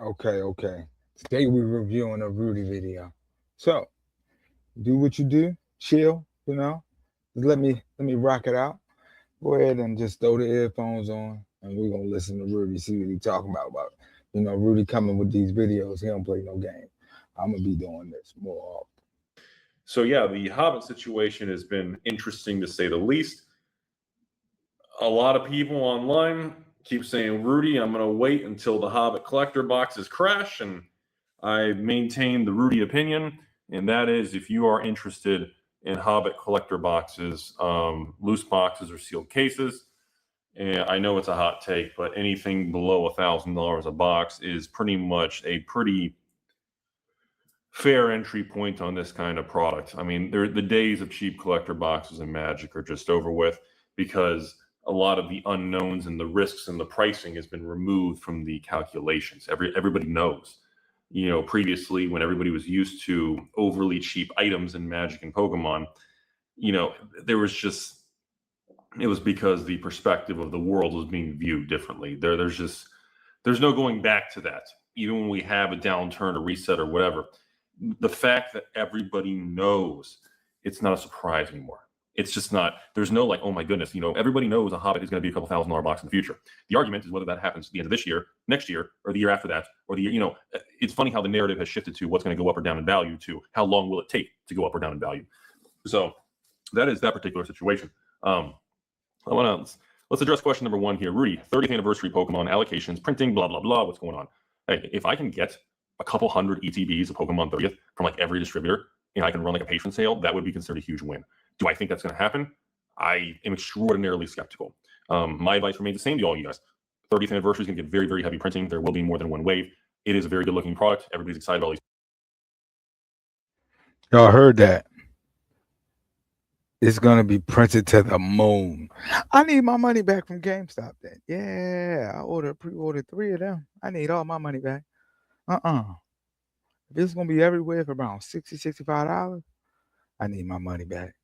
Okay. Today we're reviewing a Rudy video. So do what you do, chill, Just let me rock it out. Go ahead and just throw the earphones on and we're gonna listen to Rudy, see what he talking about. Rudy coming with these videos, he don't play no game. I'm gonna be doing this more often. So yeah, the Hobbit situation has been interesting to say the least. A lot of people online keep saying, Rudy, I'm going to wait until the Hobbit collector boxes crash. And I maintain the Rudy opinion. And that is, if you are interested in Hobbit collector boxes, loose boxes or sealed cases, and I know it's a hot take, but anything below $1,000 a box is pretty much a pretty fair entry point on this kind of product. I mean, the days of cheap collector boxes and Magic are just over with because a lot of the unknowns and the risks and the pricing has been removed from the calculations. Everybody knows, previously when everybody was used to overly cheap items in Magic and Pokemon, there was just, it was because the perspective of the world was being viewed differently. There's no going back to that. Even when we have a downturn, a reset or whatever, the fact that everybody knows, it's not a surprise anymore. It's just not, there's no like, oh my goodness, everybody knows a Hobbit is going to be a couple $1,000 box in the future. The argument is whether that happens at the end of this year, next year, or the year after that, or the year, it's funny how the narrative has shifted to what's going to go up or down in value to how long will it take to go up or down in value. So that is that particular situation. Let's address question number one here. Rudy, 30th anniversary Pokemon allocations, printing, blah, blah, blah. What's going on? Hey, if I can get a couple hundred ETBs of Pokemon 30th from like every distributor and I can run like a patron sale, that would be considered a huge win. Do I think that's going to happen? I am extraordinarily skeptical. My advice remains the same to all you guys. 30th anniversary is going to get very, very heavy printing. There will be more than one wave. It is a very good looking product. Everybody's excited about all these. Y'all heard that? It's gonna be printed to the moon. I need my money back from GameStop then. Yeah, I pre-ordered 3 of them. I need all my money back. If it's gonna be everywhere for around $65, I need my money back.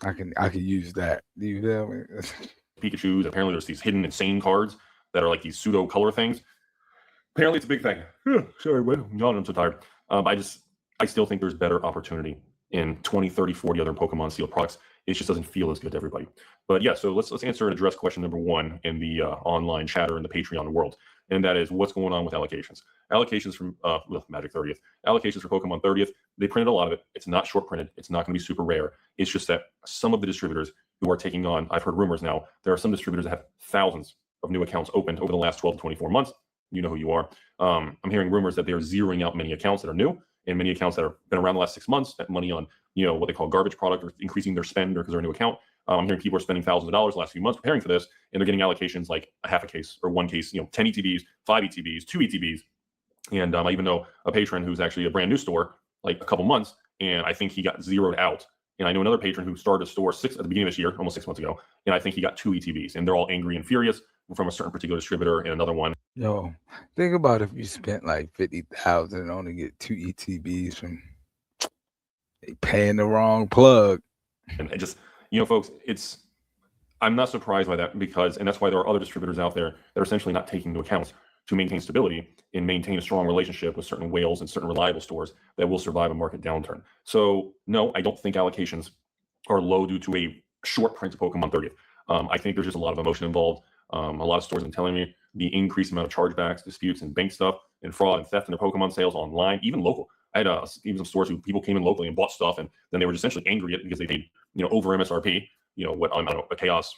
I can use that. Do you feel me? Pikachus. Apparently there's these hidden insane cards that are like these pseudo color things. Apparently it's a big thing. Sorry, I'm so tired. I still think there's better opportunity in 20, 30, 40 other Pokemon sealed products. It just doesn't feel as good to everybody. But yeah, so let's answer and address question number one in the online chatter in the Patreon world. And that is what's going on with allocations. Allocations from Magic 30th. Allocations for Pokemon 30th. They printed a lot of it. It's not short printed. It's not going to be super rare. It's just that some of the distributors who are taking on, I've heard rumors now, there are some distributors that have thousands of new accounts opened over the last 12 to 24 months. You know who you are. I'm hearing rumors that they're zeroing out many accounts that are new and many accounts that have been around the last 6 months, spent money on, what they call garbage product or increasing their spend or because they're a new account. I'm hearing people are spending thousands of dollars the last few months preparing for this, and they're getting allocations like a half a case or one case, 10 ETBs, 5 ETBs, 2 ETBs. And I even know a patron who's actually a brand new store, like a couple months, and I think he got zeroed out. And I know another patron who started a store at the beginning of this year, almost 6 months ago, and I think he got 2 ETBs, and they're all angry and furious from a certain particular distributor and another one. Yo, think about if you spent like 50,000 and only get 2 ETBs from they paying the wrong plug. And it just, folks, I'm not surprised by that and that's why there are other distributors out there that are essentially not taking into account to maintain stability and maintain a strong relationship with certain whales and certain reliable stores that will survive a market downturn. So no, I don't think allocations are low due to a short print of Pokemon 30th. I think there's just a lot of emotion involved. A lot of stores are telling me the increased amount of chargebacks, disputes, and bank stuff, and fraud and theft in their Pokemon sales online, even local. I had even some stores who people came in locally and bought stuff, and then they were essentially angry at because they paid, over MSRP. What I don't know, a Chaos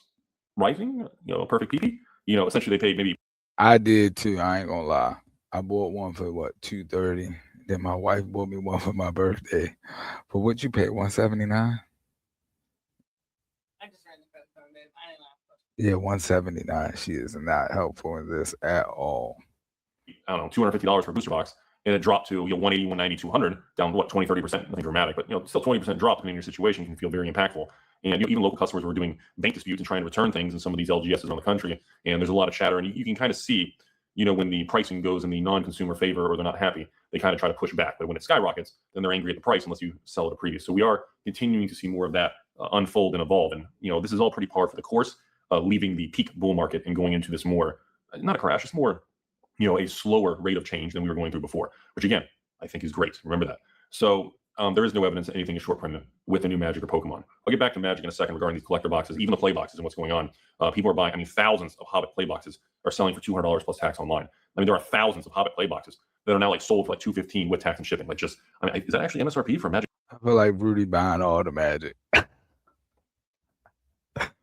Rising, a Perfect PP. Essentially they paid maybe. I did too. I ain't gonna lie. I bought one for $230. Then my wife bought me one for my birthday. For what you paid, $179. Yeah, $179. She is not helpful in this at all. I don't know, $250 for a booster box, and it dropped to 180, 190, 200, down 20, 30%. Nothing dramatic, but still 20% drop depending on your situation can feel very impactful. And even local customers were doing bank disputes and trying to return things in some of these LGSs around the country. And there's a lot of chatter, and you can kind of see, when the pricing goes in the non-consumer favor or they're not happy, they kind of try to push back. But when it skyrockets, then they're angry at the price unless you sell it a previous. So we are continuing to see more of that unfold and evolve. And this is all pretty par for the course, leaving the peak bull market and going into this more, not a crash, it's more a slower rate of change than we were going through before, which again, I think is great. Remember that. So there is no evidence that anything is short printed with the new Magic or Pokemon. I'll get back to Magic in a second regarding these collector boxes, even the play boxes and what's going on. People are buying, thousands of Hobbit play boxes are selling for $200 plus tax online. There are thousands of Hobbit play boxes that are now like sold for like $215 with tax and shipping. Like just, is that actually MSRP for Magic? I feel like Rudy buying all the Magic.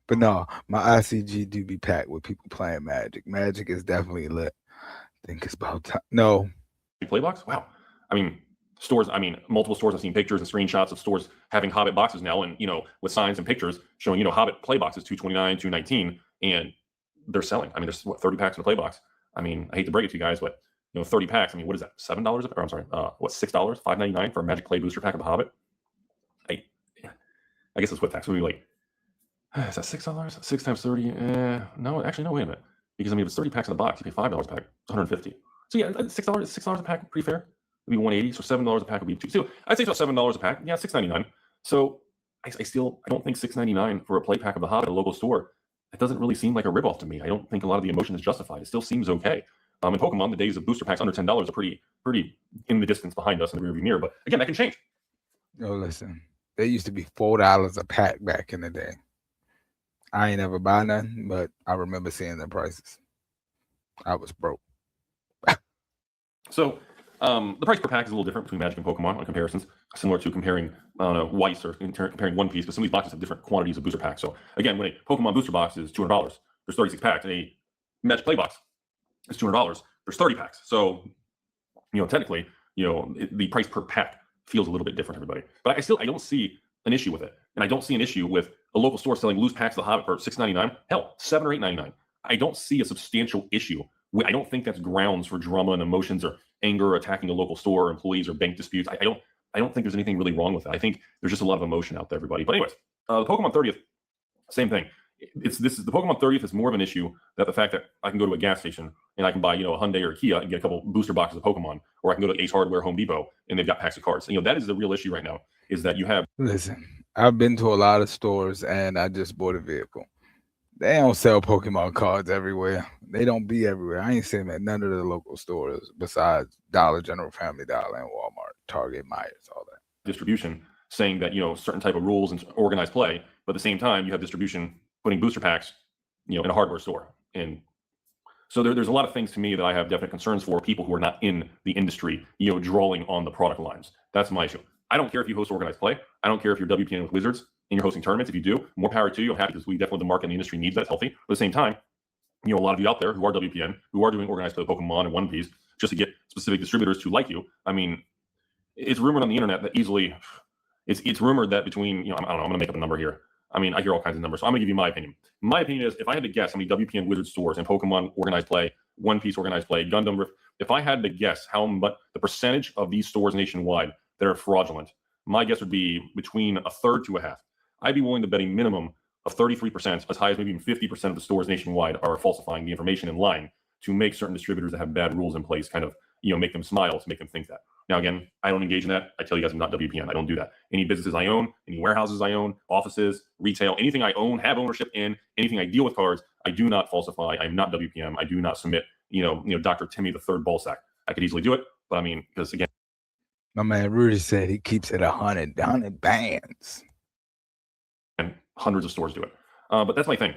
But no, my ICG do be packed with people playing Magic. Magic is definitely lit. I think it's about time. No. Play box? Wow. Stores, multiple stores I've seen pictures and screenshots of stores having Hobbit boxes now and, with signs and pictures showing, Hobbit play boxes, $229, $219, and they're selling. There's 30 packs in the play box. I hate to break it to you guys, but, 30 packs. What is that? $7? Or I'm sorry, $6? $5.99 for a Magic Play booster pack of the Hobbit? I guess it's with tax. Maybe like, is that $6? 6 times 30? No, actually, no, wait a minute. Because if it's 30 packs in the box, you pay $5 a pack, it's $150. So yeah, $6 a pack, pretty fair. It'd be $180. So $7 a pack would be $2. So I'd say about $7 a pack. Yeah, $6.99. So I don't think $6.99 for a play pack of the Hobbit at a local store. It doesn't really seem like a ripoff to me. I don't think a lot of the emotion is justified. It still seems okay. In Pokemon, the days of booster packs under $10 are pretty in the distance behind us in the rearview mirror. But again, that can change. No, listen, they used to be $4 a pack back in the day. I ain't ever buy none, but I remember seeing the prices. I was broke. So the price per pack is a little different between Magic and Pokemon on comparisons, similar to comparing, Weiss or comparing One Piece, but some of these boxes have different quantities of booster packs. So again, when a Pokemon booster box is $200, there's 36 packs, and a Magic Play box is $200, there's 30 packs. So, technically, the price per pack feels a little bit different, everybody. But I don't see an issue with it. And I don't see an issue with a local store selling loose packs of the Hobbit for $6.99, hell, $7 or $8.99. I don't see a substantial issue. I don't think that's grounds for drama and emotions or anger or attacking a local store or employees or bank disputes. I don't think there's anything really wrong with it. I think there's just a lot of emotion out there, everybody. But anyways, the Pokemon 30th, same thing. The Pokemon 30th is more of an issue that the fact that I can go to a gas station and I can buy, a Hyundai or a Kia and get a couple booster boxes of Pokemon, or I can go to Ace Hardware, Home Depot, and they've got packs of cards. That is the real issue right now, is that you have. Listen, I've been to a lot of stores and I just bought a vehicle. They don't sell Pokemon cards everywhere. They don't be everywhere. I ain't seen them at none of the local stores besides Dollar General, Family Dollar, and Walmart, Target, Myers, all that. Distribution saying that, certain type of rules and organized play, but at the same time, you have distribution putting booster packs, in a hardware store. And so there's a lot of things to me that I have definite concerns for people who are not in the industry, drawing on the product lines. That's my issue. I don't care if you host organized play. I don't care if you're WPN with Wizards and you're hosting tournaments. If you do, more power to you. I'm happy because we definitely, the market and the industry needs that. It's healthy. But at the same time, a lot of you out there who are WPN, who are doing organized play Pokemon and One Piece, just to get specific distributors to like you. It's rumored on the internet that it's rumored that between, I don't know, I'm going to make up a number here. I hear all kinds of numbers. So I'm going to give you my opinion. My opinion is, if I had to guess how many WPN Wizard stores and Pokemon organized play, One Piece organized play, Gundam Rift, if I had to guess how much the percentage of these stores nationwide that are fraudulent, my guess would be between a third to a half. I'd be willing to bet a minimum of 33%, as high as maybe even 50% of the stores nationwide are falsifying the information and lying to make certain distributors that have bad rules in place kind of, make them smile to make them think that. Now, again, I don't engage in that. I tell you guys I'm not WPN. I don't do that. Any businesses I own, any warehouses I own, offices, retail, anything I own, have ownership in, anything I deal with cards, I do not falsify. I'm not WPM. I do not submit, Dr. Timmy the third ball sack. I could easily do it, but because again. My man Rudy said he keeps it 100 bands. And hundreds of stores do it. But that's my thing.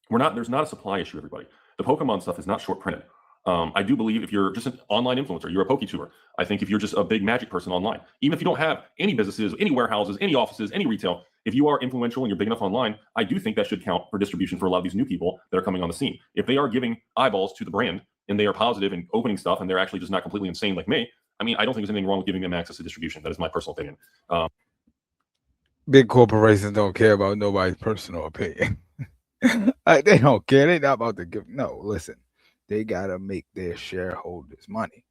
There's not a supply issue, everybody. The Pokemon stuff is not short printed. I do believe if you're just an online influencer, you're a PokeTuber. I think if you're just a big Magic person online, even if you don't have any businesses, any warehouses, any offices, any retail, if you are influential and you're big enough online, I do think that should count for distribution for a lot of these new people that are coming on the scene. If they are giving eyeballs to the brand and they are positive and opening stuff and they're actually just not completely insane like me, I don't think there's anything wrong with giving them access to distribution. That is my personal opinion. Big corporations don't care about nobody's personal opinion. They don't care. They're not about to give. No, listen. They got to make their shareholders money.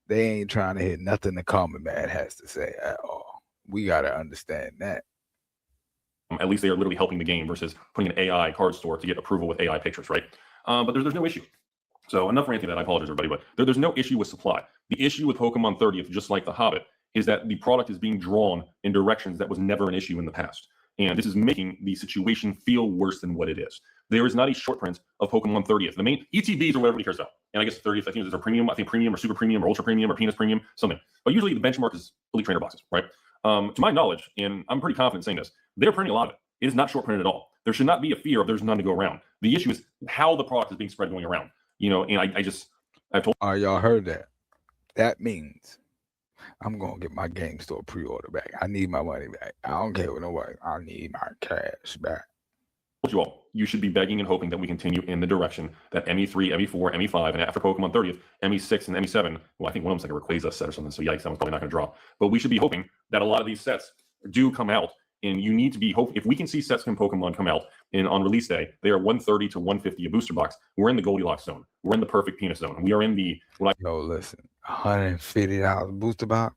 They ain't trying to hit nothing the common man has to say at all. We got to understand that. At least they are literally helping the game versus putting an AI card store to get approval with AI pictures, right? But there's no issue. So enough ranting that. I apologize, everybody, but there's no issue with supply. The issue with Pokemon 30th, just like the Hobbit, is that the product is being drawn in directions that was never an issue in the past. And this is making the situation feel worse than what it is. There is not a short print of Pokemon 30th. The main ETBs are what everybody cares about. And I guess 30th, I think there's a premium, premium or super premium or ultra premium or penis premium, something. But usually the benchmark is Elite Trainer boxes, right? To my knowledge, and I'm pretty confident saying this, they're printing a lot of it. It is not short printed at all. There should not be a fear of there's none to go around. The issue is how the product is being spread going around. And I've told. Y'all heard that? That means I'm gonna get my game store pre-order back. I need my money back. I don't care what nobody. I need my cash back. You all, you should be begging and hoping that we continue in the direction that ME3, ME4, ME5, and after Pokemon 30th, ME6 and ME7. Well, I think one of them's like a Rayquaza set or something. So yikes, that one's probably not going to draw. But we should be hoping that a lot of these sets do come out. And you need to be hope if we can see sets from Pokemon come out on release day, they are 130 to 150 a booster box. We're in the Goldilocks zone. We're in the perfect penis zone. We are in the listen, $150 booster box.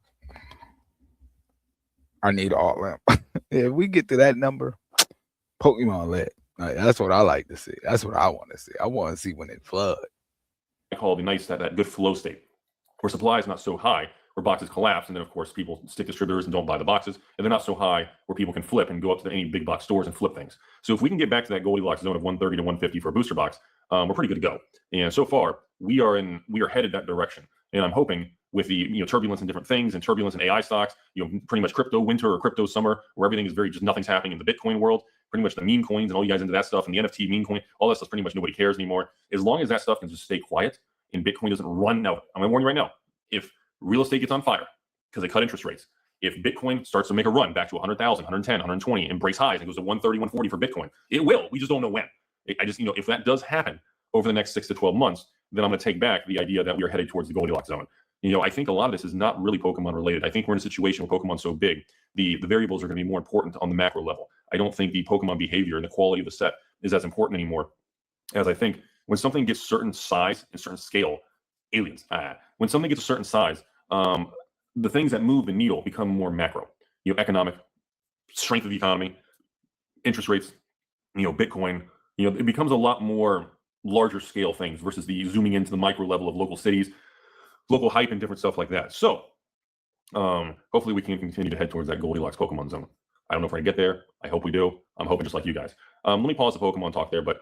I need all them. If we get to that number, Pokemon lit. Like, that's what I like to see. That's what I want to see. I want to see when it floods. I call the nice that good flow state where supply is not so high where boxes collapse, and then of course people stick distributors and don't buy the boxes, and they're not so high where people can flip and go up to any big box stores and flip things. So if we can get back to that Goldilocks zone of 130 to 150 for a booster box, we're pretty good to go. And so far we are headed that direction. And I'm hoping with the turbulence and different things and turbulence in AI stocks, pretty much crypto winter or crypto summer where everything is just nothing's happening in the Bitcoin world. Pretty much the meme coins and all you guys into that stuff and the NFT meme coin, all that stuff pretty much nobody cares anymore. As long as that stuff can just stay quiet and Bitcoin doesn't run. Now, I'm going to warn you right now, if real estate gets on fire because they cut interest rates, if Bitcoin starts to make a run back to 100,000, 110, 120 and breaks highs and goes to 130, 140 for Bitcoin, it will. We just don't know when. If that does happen over the next 6 to 12 months, then I'm going to take back the idea that we are headed towards the Goldilocks zone. I think a lot of this is not really Pokemon related. I think we're in a situation where Pokemon's so big, the variables are going to be more important on the macro level. I don't think the Pokemon behavior and the quality of the set is as important anymore as I think when something gets certain size and certain scale, aliens. When something gets a certain size, the things that move the needle become more macro. Economic, strength of the economy, interest rates, Bitcoin. It becomes a lot more larger scale things versus the zooming into the micro level of local cities, local hype, and different stuff like that. So hopefully we can continue to head towards that Goldilocks Pokemon zone. I don't know if we're gonna get there. I hope we do. I'm hoping just like you guys. Let me pause the Pokemon talk there, but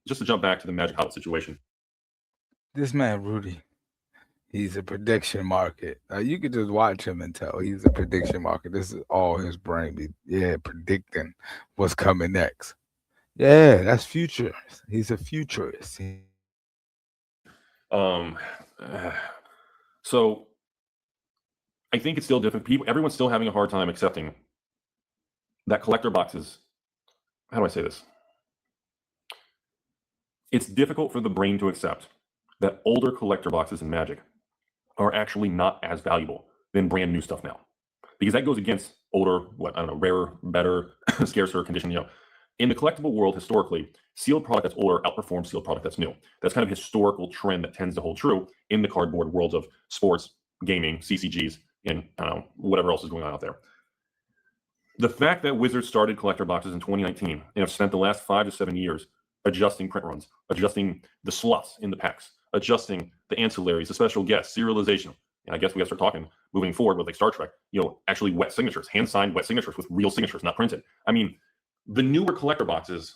just to jump back to the Magic Hobbit situation. This man Rudy, he's a prediction market. You could just watch him and tell he's a prediction market. This is all his brain. Predicting what's coming next. Yeah, that's future. He's a futurist. So I think it's still different. Everyone's still having a hard time accepting that collector boxes. How do I say this? It's difficult for the brain to accept that older collector boxes in Magic are actually not as valuable than brand new stuff now, because that goes against older, rarer, better, scarcer condition. In the collectible world, historically, sealed product that's older outperforms sealed product that's new. That's kind of a historical trend that tends to hold true in the cardboard worlds of sports, gaming, CCGs, and whatever else is going on out there. The fact that Wizards started collector boxes in 2019 and have spent the last 5 to 7 years adjusting print runs, adjusting the slots in the packs, adjusting the ancillaries, the special guests, serialization. And I guess we got to start talking moving forward with like Star Trek, actually wet signatures, hand-signed wet signatures with real signatures, not printed. I mean, the newer collector boxes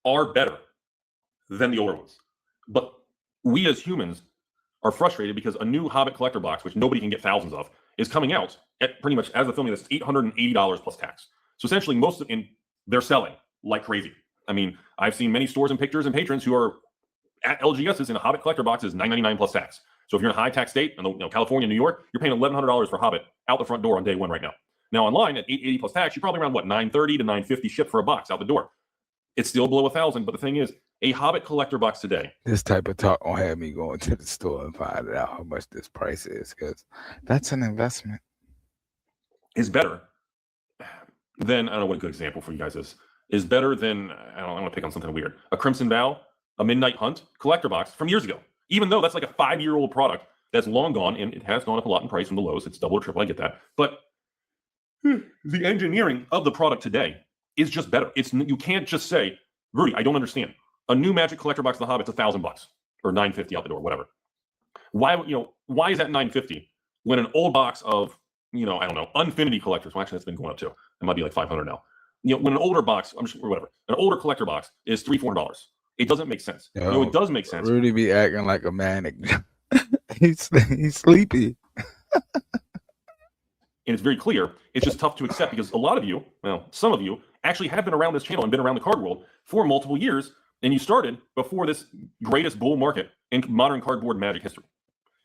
are better than the older ones. But we as humans are frustrated because a new Hobbit collector box, which nobody can get thousands of, is coming out at pretty much as the filming that's $880 plus tax. So essentially they're selling like crazy. I mean, I've seen many stores and pictures and patrons who are at LGS's in a Hobbit collector box is $999 plus tax. So if you're in a high tax state, California, New York, you're paying $1,100 for Hobbit out the front door on day one right now. Now online at $880 plus tax, you're probably around $930 to $950 shipped for a box out the door. It's still below $1,000, but the thing is, a Hobbit collector box today. This type of talk won't have me going to the store and find out how much this price is, because that's an investment. Is better than, I don't know what a good example for you guys is better than, I want to pick on something weird. A Crimson Vow, a Midnight Hunt collector box from years ago. Even though that's like a 5-year-old product that's long gone, and it has gone up a lot in price from the lows. It's double or triple, I get that. But the engineering of the product today is just better. You can't just say, Rudy, I don't understand. A new Magic collector box of the Hobbit's $1,000 or $950 out the door, whatever. Why is that $950 when an old box of, I don't know, Unfinity collectors, well, actually that's been going up too. It might be like $500 now. when an older box, or whatever, an older collector box is $300-$400. It doesn't make sense. It does make sense. Rudy be acting like a manic. he's sleepy. And it's very clear. It's just tough to accept because a lot of you, some of you, actually have been around this channel and been around the card world for multiple years, and you started before this greatest bull market in modern cardboard Magic history.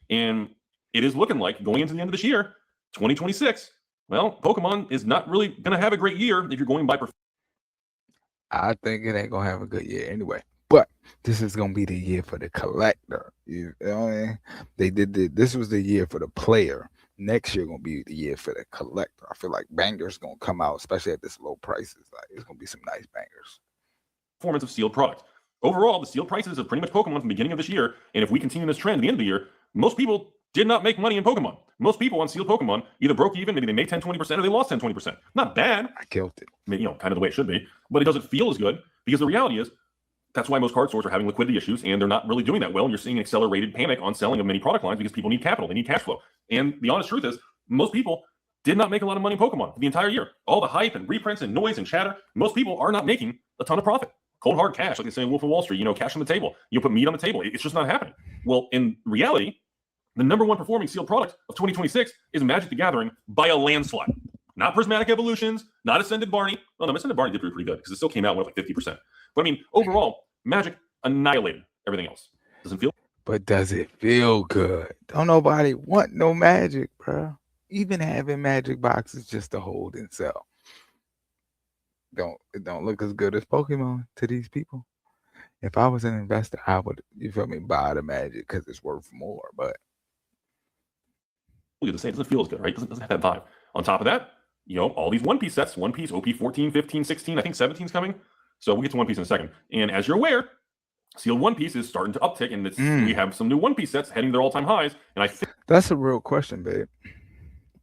And it is looking like going into the end of this year, 2026, Pokemon is not really going to have a great year if you're going by I think it ain't going to have a good year anyway. But this is going to be the year for the collector. You know what I mean? This was the year for the player. Next year going to be the year for the collector. I feel like bangers going to come out, especially at this low prices. Like, it's going to be some nice bangers. Performance of sealed product. Overall, the sealed prices of pretty much Pokemon from the beginning of this year, and if we continue this trend at the end of the year, most people did not make money in Pokemon. Most people on sealed Pokemon either broke even, maybe they made 10-20%, or they lost 10-20%. Not bad. I killed it. I mean, kind of the way it should be, but it doesn't feel as good because the reality is that's why most card stores are having liquidity issues and they're not really doing that well. And you're seeing accelerated panic on selling of many product lines because people need capital, they need cash flow. And the honest truth is, most people did not make a lot of money in Pokemon for the entire year. All the hype and reprints and noise and chatter, most people are not making a ton of profit. Cold hard cash, like they say in Wolf of Wall Street, cash on the table. You put meat on the table. It's just not happening. Well, in reality, the number one performing sealed product of 2026 is Magic the Gathering by a landslide. Not Prismatic Evolutions, not Ascended Barney. Well, no, Ascended Barney did pretty good because it still came out with like 50%. But I mean, overall, Magic annihilated everything else. Doesn't feel. But does it feel good? Don't nobody want no Magic, bro. Even having Magic boxes just to hold and sell. It don't look as good as Pokemon to these people. If I was an investor, I would, buy the Magic because it's worth more. But the same, doesn't feel as good, right? Doesn't have that vibe. On top of that, all these One Piece sets, One Piece, OP 14, 15, 16, I think 17 is coming. So we'll get to One Piece in a second. And as you're aware, sealed One Piece is starting to uptick, and we have some new One Piece sets heading to their all-time highs. And I think that's a real question, babe.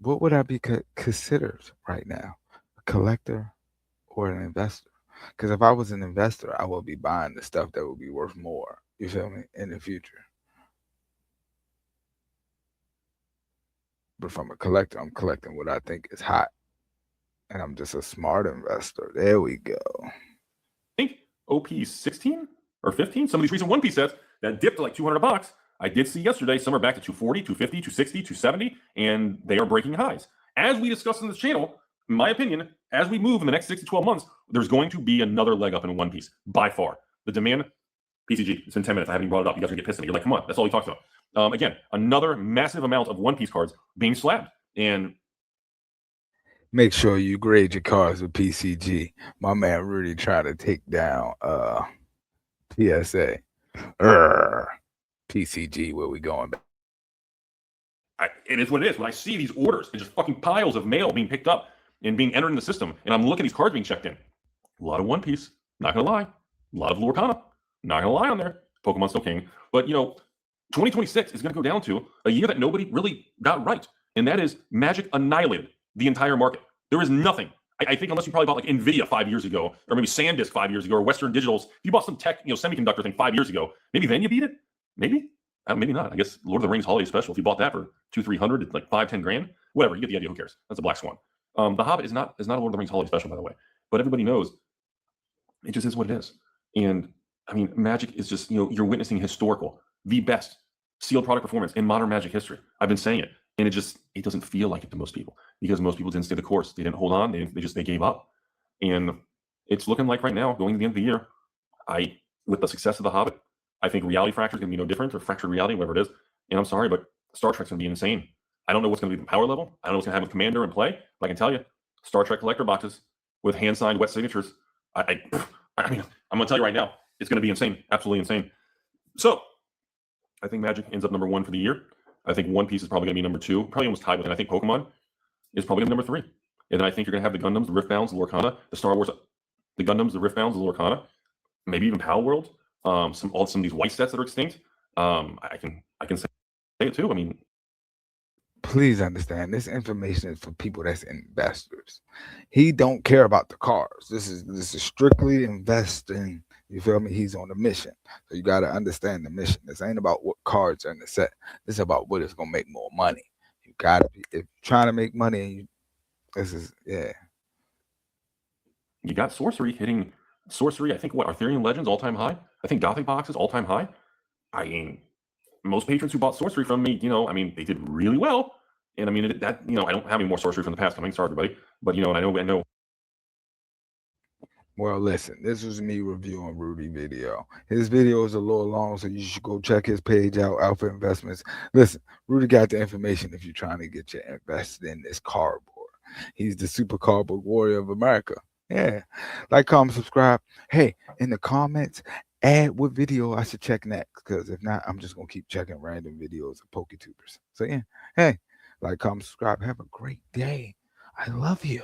What would I be considered right now? A collector or an investor? Because if I was an investor, I would be buying the stuff that would be worth more, you feel me, in the future. But from a collector, I'm collecting what I think is hot. And I'm just a smart investor. There we go. I think OP 16 or 15, some of these recent One Piece sets that dipped to like $200, I did see yesterday, some are back to 240, 250, 260, 270, and they are breaking highs. As we discussed on this channel, in my opinion, as we move in the next 6 to 12 months, there's going to be another leg up in One Piece, by far. The demand, PCG, it's been 10 minutes, I haven't even brought it up. You guys are going to get pissed at me. You're like, come on, that's all we talked about. Again, another massive amount of One Piece cards being slabbed. And make sure you grade your cards with PCG. My man Rudy tried to take down PSA. PCG, where we going back? It is what it is. When I see these orders and just fucking piles of mail being picked up and being entered in the system, and I'm looking at these cards being checked in, a lot of One Piece, not gonna lie. A lot of Lorcana, not gonna lie on there. Pokemon's still king. But 2026 is gonna go down to a year that nobody really got right. And that is Magic annihilated the entire market. There is nothing. I think unless you probably bought like NVIDIA 5 years ago, or maybe SanDisk 5 years ago, or Western Digitals, if you bought some tech, semiconductor thing 5 years ago, maybe then you beat it. Maybe. Maybe not. I guess Lord of the Rings Holiday Special, if you bought that for $200-$300, like $5-10 grand, whatever, you get the idea. Who cares? That's a black swan. The Hobbit is not a Lord of the Rings Holiday Special, by the way. But everybody knows it just is what it is. And I mean, Magic is just, you're witnessing historical, the best sealed product performance in modern Magic history. I've been saying it. And it doesn't feel like it to most people because most people didn't stay the course. They didn't hold on. They gave up. And it's looking like right now, going to the end of the year, with the success of The Hobbit, I think Reality Fracture is going to be no different, or Fractured Reality, whatever it is. And I'm sorry, but Star Trek's going to be insane. I don't know what's going to be the power level. I don't know what's going to happen with Commander and play. But I can tell you, Star Trek collector boxes with hand-signed wet signatures. I mean, I'm going to tell you right now, it's going to be insane. Absolutely insane. So I think Magic ends up number 1 for the year. I think One Piece is probably going to be number 2, probably almost tied with it. I think Pokemon is probably number 3. And then I think you're going to have the Gundams, the Riftbounds, the Lorcana, the Star Wars, the Gundams, the Riftbounds, the Lorcana, maybe even Power World. Some of these white sets that are extinct. I can say it too. I mean, please understand, this information is for people that's investors. He don't care about the cards. This is strictly investing. You feel me? He's on a mission. So you got to understand the mission. This ain't about what cards are in the set. This is about what is going to make more money. You got to be, if you're trying to make money, you got sorcery hitting sorcery. I think what Arthurian Legends all-time high. I think Gothic boxes all-time high. I mean, most patrons who bought sorcery from me, I mean, they did really well. And I mean, I don't have any more sorcery from the past coming. Sorry, everybody. But and I know. Well, listen, this was me reviewing Rudy video. His video is a little long, so you should go check his page out, Alpha Investments. Listen, Rudy got the information if you're trying to get your invested in this cardboard. He's the super cardboard warrior of America. Yeah. Like, comment, subscribe. Hey, in the comments, add what video I should check next. Because if not, I'm just going to keep checking random videos of PokeTubers. So, yeah. Hey, like, comment, subscribe. Have a great day. I love you.